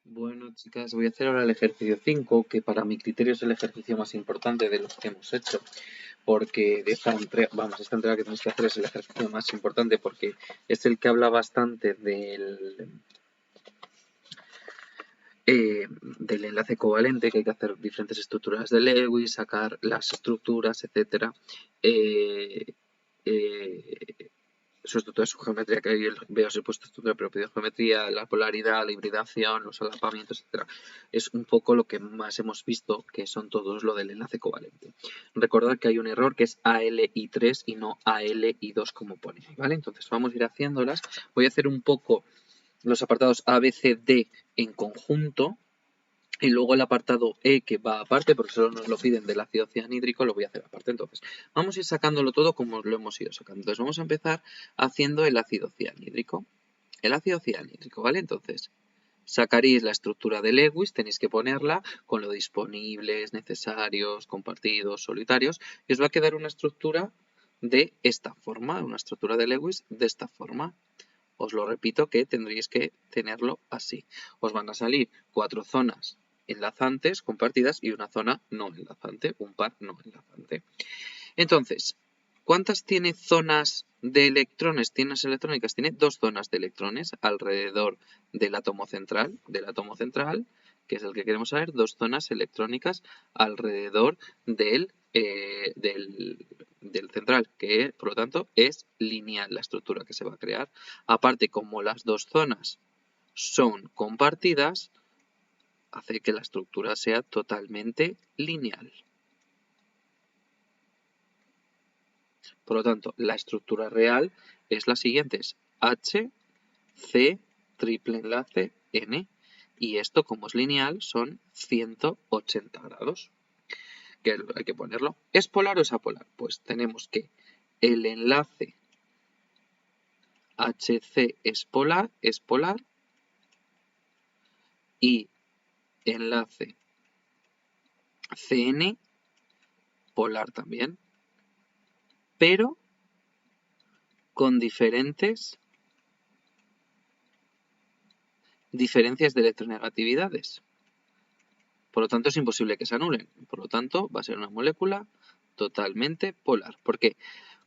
Bueno, chicas, voy a hacer ahora el ejercicio 5, que para mi criterio es el ejercicio más importante de los que hemos hecho, porque de esta entrega, esta entrega que tenéis que hacer es el ejercicio más importante porque es el que habla bastante del enlace covalente, que hay que hacer diferentes estructuras de Lewis, sacar las estructuras, etcétera. Su estructura, su geometría, que ahí veo si he puesto estructura, pero pido geometría, la polaridad, la hibridación, los solapamientos, etcétera. Es un poco lo que más hemos visto, que son todos lo del enlace covalente. Recordad que hay un error que es ALI3 y no ALI2 como pone, ¿vale? Entonces vamos a ir haciéndolas. Voy a hacer un poco los apartados A, B, C, D en conjunto, y luego el apartado E, que va aparte, porque solo nos lo piden del ácido cianhídrico, lo voy a hacer aparte. Entonces, vamos a ir sacándolo todo como lo hemos ido sacando. Entonces, vamos a empezar haciendo el ácido cianhídrico. El ácido cianhídrico, ¿vale? Entonces, sacaréis la estructura de Lewis, tenéis que ponerla con lo disponibles, necesarios, compartidos, solitarios, y os va a quedar una estructura de esta forma, una estructura de Lewis de esta forma. Os lo repito que tendréis que tenerlo así. Os van a salir 4 zonas enlazantes compartidas y una zona no enlazante, un par no enlazante. Entonces, ¿cuántas tiene zonas de electrones? Tienes electrónicas, tiene 2 zonas de electrones alrededor del átomo central, que es el que queremos saber, 2 zonas electrónicas alrededor del central, que por lo tanto es lineal la estructura que se va a crear. Aparte, como las 2 zonas son compartidas, hace que la estructura sea totalmente lineal. Por lo tanto, la estructura real es la siguiente, es H, C, triple enlace, N. Y esto, como es lineal, son 180 grados. Que hay que ponerlo. ¿Es polar o es apolar? Pues tenemos que el enlace HC es polar, y enlace CN polar también, pero con diferencias de electronegatividades. Por lo tanto, es imposible que se anulen. Por lo tanto, va a ser una molécula totalmente polar. ¿Por qué?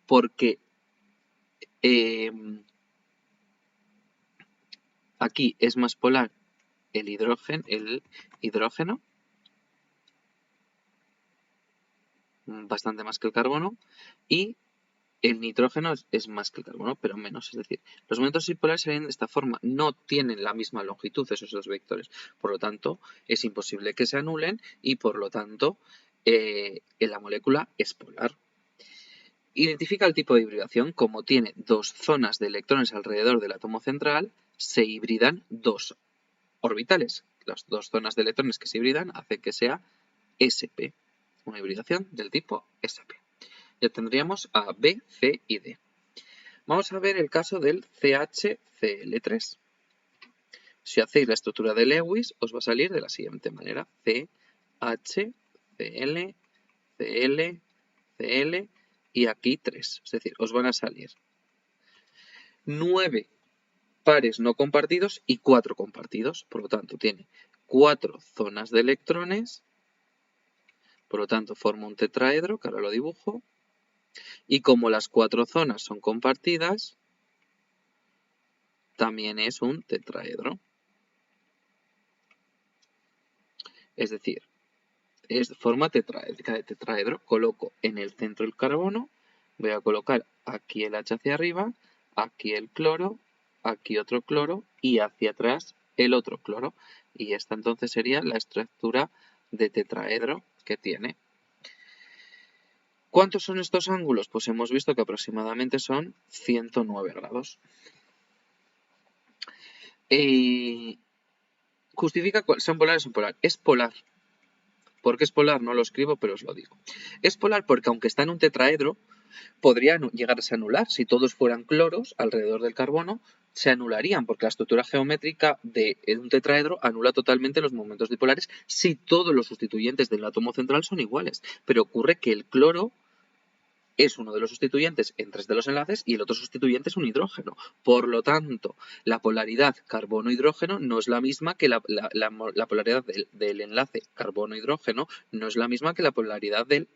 Porque aquí es más polar el hidrógeno, bastante más que el carbono, y el nitrógeno es más que el carbono, pero menos. Es decir, los momentos dipolares se ven de esta forma. No tienen la misma longitud esos dos vectores. Por lo tanto, es imposible que se anulen y, por lo tanto, la molécula es polar. Identifica el tipo de hibridación. Como tiene 2 zonas de electrones alrededor del átomo central, se hibridan 2 orbitales. Las 2 zonas de electrones que se hibridan hacen que sea sp. Una hibridación del tipo sp. Ya tendríamos a B, C y D. Vamos a ver el caso del CHCl3. Si hacéis la estructura de Lewis, os va a salir de la siguiente manera. CH, Cl, Cl, Cl y aquí 3. Es decir, os van a salir 9 pares no compartidos y 4 compartidos. Por lo tanto, tiene 4 zonas de electrones. Por lo tanto, forma un tetraedro, que ahora lo dibujo. Y como las 4 zonas son compartidas, también es un tetraedro. Es decir, es forma tetraédrica de tetraedro. Coloco en el centro el carbono, voy a colocar aquí el H hacia arriba, aquí el cloro, aquí otro cloro y hacia atrás el otro cloro. Y esta entonces sería la estructura de tetraedro que tiene. ¿Cuántos son estos ángulos? Pues hemos visto que aproximadamente son 109 grados. Justifica son polares o polar. Es polar. ¿Por qué es polar? No lo escribo, pero os lo digo. Es polar porque aunque está en un tetraedro, podría llegarse a anular. Si todos fueran cloros alrededor del carbono, se anularían, porque la estructura geométrica de un tetraedro anula totalmente los momentos dipolares si todos los sustituyentes del átomo central son iguales. Pero ocurre que el cloro es uno de los sustituyentes en 3 de los enlaces y el otro sustituyente es un hidrógeno. Por lo tanto, la polaridad carbono-hidrógeno no es la misma que la polaridad del enlace carbono-hidrógeno, no es la misma que la polaridad del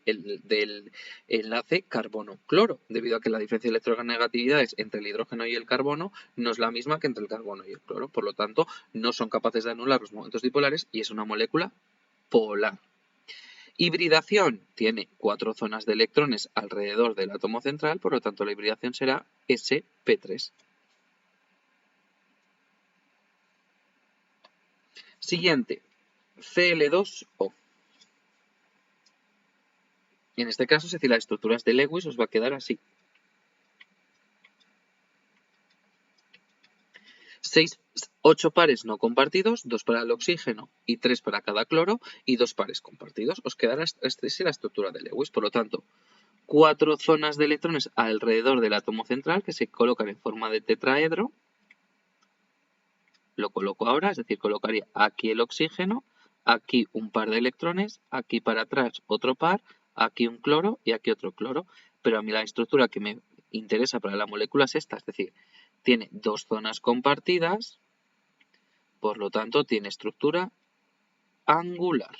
enlace carbono-cloro, debido a que la diferencia de electronegatividades entre el hidrógeno y el carbono no es la misma que entre el carbono y el cloro. Por lo tanto, no son capaces de anular los momentos dipolares y es una molécula polar. Hibridación tiene 4 zonas de electrones alrededor del átomo central, por lo tanto la hibridación será sp3. Siguiente, Cl2O. En este caso, es decir, las estructuras de Lewis os va a quedar así. 8 pares no compartidos, 2 para el oxígeno y 3 para cada cloro, y 2 pares compartidos. Os quedará esta es la estructura de Lewis. Por lo tanto, 4 zonas de electrones alrededor del átomo central que se colocan en forma de tetraedro. Lo coloco ahora, es decir, colocaría aquí el oxígeno, aquí un par de electrones, aquí para atrás otro par, aquí un cloro y aquí otro cloro. Pero a mí la estructura que me interesa para la molécula es esta, es decir, tiene 2 zonas compartidas, por lo tanto tiene estructura angular.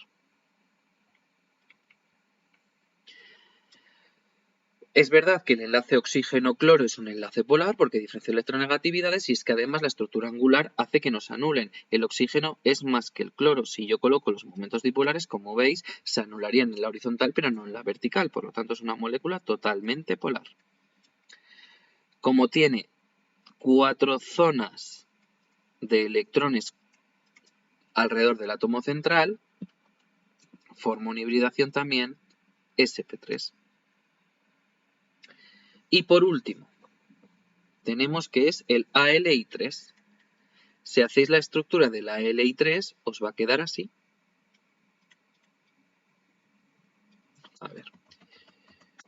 Es verdad que el enlace oxígeno-cloro es un enlace polar porque diferencia electronegatividades, y es que además la estructura angular hace que nos anulen. El oxígeno es más que el cloro. Si yo coloco los momentos dipolares, como veis, se anularían en la horizontal pero no en la vertical. Por lo tanto, es una molécula totalmente polar. Como tiene 4 zonas de electrones alrededor del átomo central, forma una hibridación también sp3. Y por último, tenemos que es el AlI3. Si hacéis la estructura del AlI3, os va a quedar así. A ver,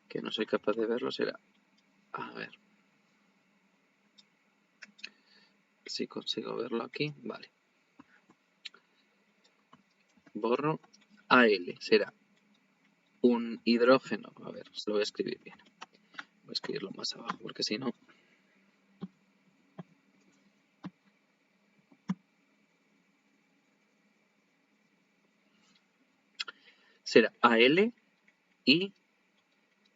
que no soy capaz de verlo, será... A ver. Si consigo verlo aquí, vale. Borro Al, será un hidrógeno. A ver, se lo voy a escribir bien. Voy a escribirlo más abajo, porque si no... Será Al, I,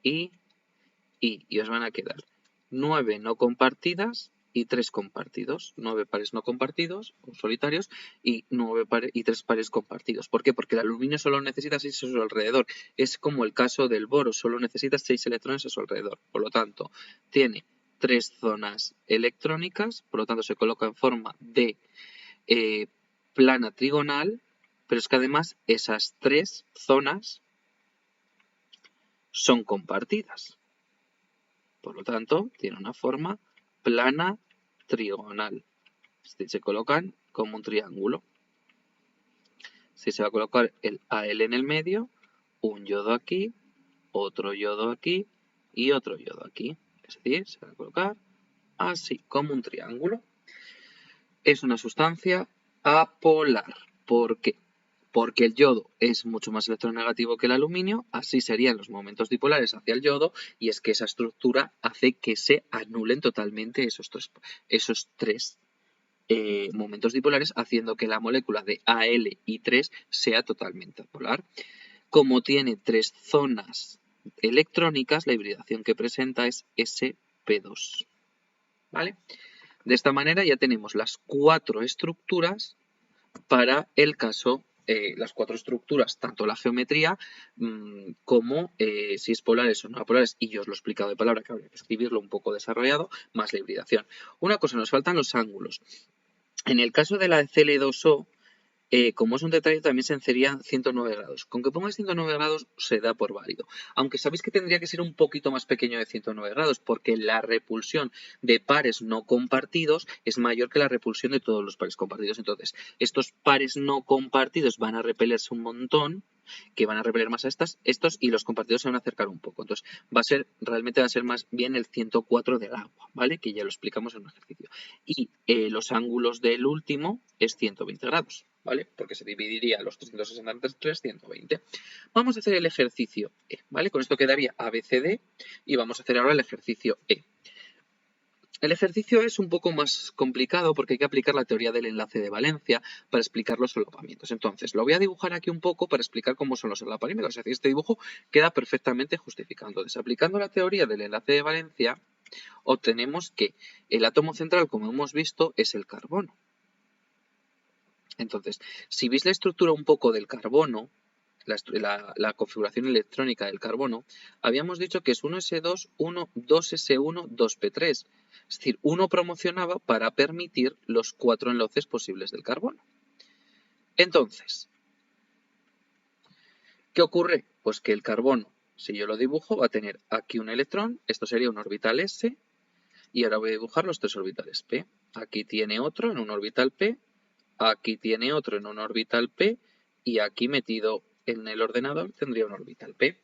y os van a quedar 9 no compartidas y 3 compartidos. 9 pares no compartidos o solitarios y 3 pares compartidos. ¿Por qué? Porque el aluminio solo necesita 6 a su alrededor. Es como el caso del boro, solo necesita 6 electrones a su alrededor. Por lo tanto, tiene 3 zonas electrónicas, por lo tanto se coloca en forma de plana trigonal, pero es que además esas 3 zonas son compartidas. Por lo tanto, tiene una forma plana trigonal. Se colocan como un triángulo. Si se va a colocar el Al en el medio, un yodo aquí, otro yodo aquí y otro yodo aquí. Es decir, se va a colocar así, como un triángulo. Es una sustancia apolar. ¿Por qué? Porque el yodo es mucho más electronegativo que el aluminio, así serían los momentos dipolares hacia el yodo, y es que esa estructura hace que se anulen totalmente esos tres momentos dipolares, haciendo que la molécula de AlI3 sea totalmente polar. Como tiene 3 zonas electrónicas, la hibridación que presenta es sp2. ¿Vale? De esta manera ya tenemos las 4 estructuras para el caso, las 4 estructuras, tanto la geometría como si es polares o no polares, y yo os lo he explicado de palabra, que habría que escribirlo un poco desarrollado, más la hibridación. Una cosa, nos faltan los ángulos. En el caso de la Cl2O, como es un tetraedro, también se serían 109 grados. Con que pongáis 109 grados se da por válido. Aunque sabéis que tendría que ser un poquito más pequeño de 109 grados, porque la repulsión de pares no compartidos es mayor que la repulsión de todos los pares compartidos. Entonces, estos pares no compartidos van a repelerse un montón, que van a repeler más a estos, y los compartidos se van a acercar un poco. Entonces, realmente va a ser más bien el 104 del agua, ¿vale? Que ya lo explicamos en un ejercicio. Y los ángulos del último es 120 grados. ¿vale? Porque se dividiría los 360 entre 120. Vamos a hacer el ejercicio E, ¿vale? Con esto quedaría ABCD y vamos a hacer ahora el ejercicio E. El ejercicio es un poco más complicado porque hay que aplicar la teoría del enlace de valencia para explicar los solapamientos. Entonces, lo voy a dibujar aquí un poco para explicar cómo son los solapamientos. Es decir, este dibujo queda perfectamente justificado. Entonces, aplicando la teoría del enlace de valencia, obtenemos que el átomo central, como hemos visto, es el carbono. Entonces, si veis la estructura un poco del carbono, la configuración electrónica del carbono, habíamos dicho que es 1s2, 2s1, 2p3. Es decir, uno promocionaba para permitir los 4 enlaces posibles del carbono. Entonces, ¿qué ocurre? Pues que el carbono, si yo lo dibujo, va a tener aquí un electrón, esto sería un orbital s, y ahora voy a dibujar los 3 orbitales p. Aquí tiene otro en un orbital p, aquí tiene otro en un orbital p, y aquí metido en el ordenador tendría un orbital p.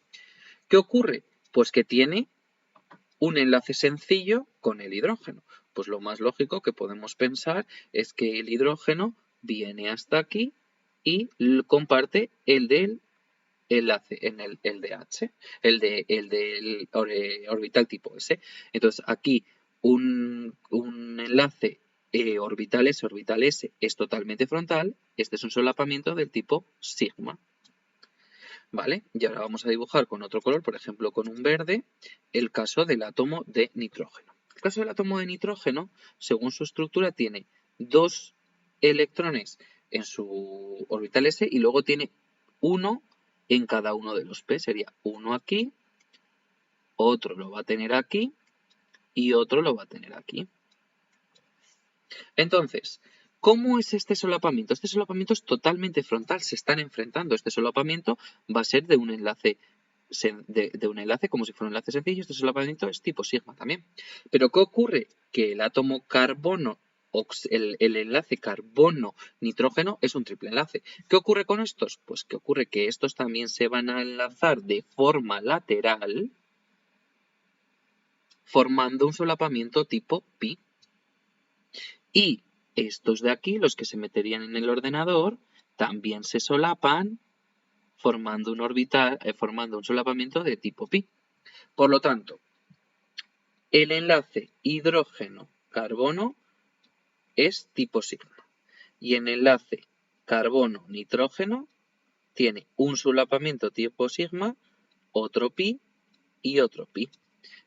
¿Qué ocurre? Pues que tiene un enlace sencillo con el hidrógeno. Pues lo más lógico que podemos pensar es que el hidrógeno viene hasta aquí y comparte el del enlace en el DH, el del orbital tipo S. Entonces aquí un enlace orbital S es totalmente frontal. Este es un solapamiento del tipo sigma. ¿Vale? Y ahora vamos a dibujar con otro color, por ejemplo con un verde, el caso del átomo de nitrógeno. El caso del átomo de nitrógeno, según su estructura, tiene 2 electrones en su orbital S y luego tiene uno en cada uno de los p. Sería uno aquí, otro lo va a tener aquí y otro lo va a tener aquí. Entonces, ¿cómo es este solapamiento? Este solapamiento es totalmente frontal, se están enfrentando. Este solapamiento va a ser de un enlace como si fuera un enlace sencillo. Este solapamiento es tipo sigma también. Pero ¿qué ocurre? Que el átomo carbono, el enlace carbono-nitrógeno es un triple enlace. ¿Qué ocurre con estos? Pues que ocurre que estos también se van a enlazar de forma lateral, formando un solapamiento tipo pi. Y estos de aquí, los que se meterían en el ordenador, también se solapan formando un orbital, formando un solapamiento de tipo pi. Por lo tanto, el enlace hidrógeno-carbono es tipo sigma. Y el enlace carbono-nitrógeno tiene un solapamiento tipo sigma, otro pi y otro pi.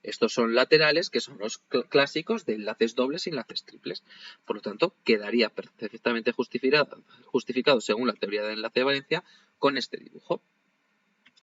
Estos son laterales, que son los clásicos de enlaces dobles y enlaces triples. Por lo tanto, quedaría perfectamente justificado según la teoría del enlace de valencia con este dibujo.